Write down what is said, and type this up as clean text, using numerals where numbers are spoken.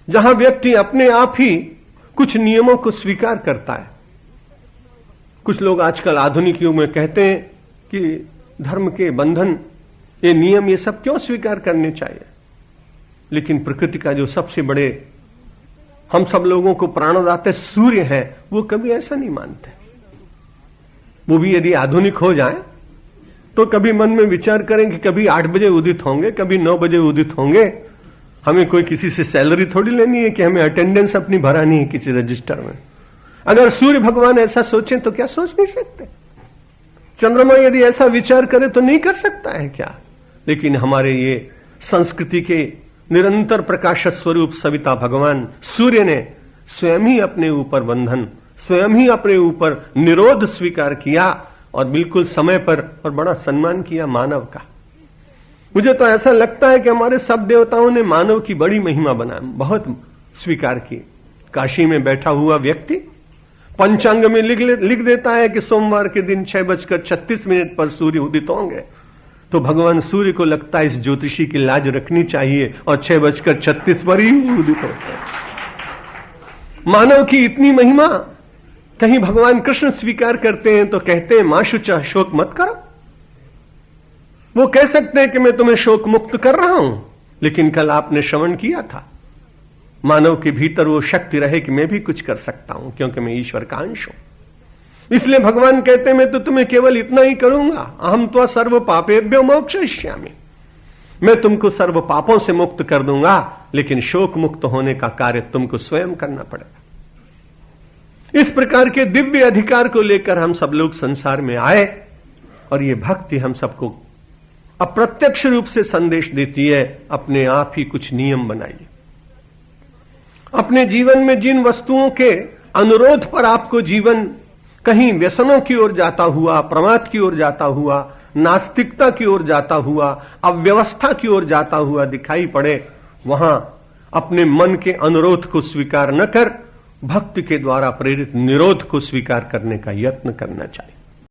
जहां व्यक्ति अपने आप ही कुछ नियमों को स्वीकार करता है। कुछ लोग आजकल आधुनिक युग में कहते हैं कि धर्म के बंधन, ये नियम, ये सब क्यों स्वीकार करने चाहिए। लेकिन प्रकृति का जो सबसे बड़े हम सब लोगों को प्राणदाता सूर्य है, वो कभी ऐसा नहीं मानते। वो भी यदि आधुनिक हो जाए तो कभी मन में विचार करें कि कभी 8 बजे उदित होंगे, कभी 9 बजे उदित होंगे। हमें कोई किसी से सैलरी थोड़ी लेनी है कि हमें अटेंडेंस अपनी भरानी है किसी रजिस्टर में। अगर सूर्य भगवान ऐसा सोचें तो क्या सोच नहीं सकते। चंद्रमा यदि ऐसा विचार करे तो नहीं कर सकता है क्या। लेकिन हमारे ये संस्कृति के निरंतर प्रकाश स्वरूप सविता भगवान सूर्य ने स्वयं ही अपने ऊपर बंधन, स्वयं ही अपने ऊपर निरोध स्वीकार किया और बिल्कुल समय पर और बड़ा सम्मान किया मानव का। मुझे तो ऐसा लगता है कि हमारे सब देवताओं ने मानव की बड़ी महिमा बहुत स्वीकार की। काशी में बैठा हुआ व्यक्ति पंचांग में लिख देता है कि सोमवार के दिन 6:36 पर सूर्य उदित होंगे, तो भगवान सूर्य को लगता है इस ज्योतिषी की लाज रखनी चाहिए और 6:36 पर ही उदित होते हैं। मानव की इतनी महिमा कहीं भगवान कृष्ण स्वीकार करते हैं तो कहते हैं मां शुचा शोक मत करो। वो कह सकते हैं कि मैं तुम्हें शोक मुक्त कर रहा हूं, लेकिन कल आपने श्रवण किया था मानव के भीतर वो शक्ति रहे कि मैं भी कुछ कर सकता हूं, क्योंकि मैं ईश्वर का अंश हूं। इसलिए भगवान कहते हैं मैं तो तुम्हें केवल इतना ही करूंगा, अहम त्वा सर्व पापेभ्यो मोक्षयिष्यामि, मैं तुमको सर्व पापों से मुक्त कर दूंगा, लेकिन शोक मुक्त होने का कार्य तुमको स्वयं करना पड़ेगा। इस प्रकार के दिव्य अधिकार को लेकर हम सब लोग संसार में आए और ये भक्ति हम सबको अप्रत्यक्ष रूप से संदेश देती है, अपने आप ही कुछ नियम बनाइए। अपने जीवन में जिन वस्तुओं के अनुरोध पर आपको जीवन कहीं व्यसनों की ओर जाता हुआ, प्रमाद की ओर जाता हुआ, नास्तिकता की ओर जाता हुआ, अव्यवस्था की ओर जाता हुआ दिखाई पड़े, वहां अपने मन के अनुरोध को स्वीकार न कर भक्ति के द्वारा प्रेरित निरोध को स्वीकार करने का यत्न करना चाहिए।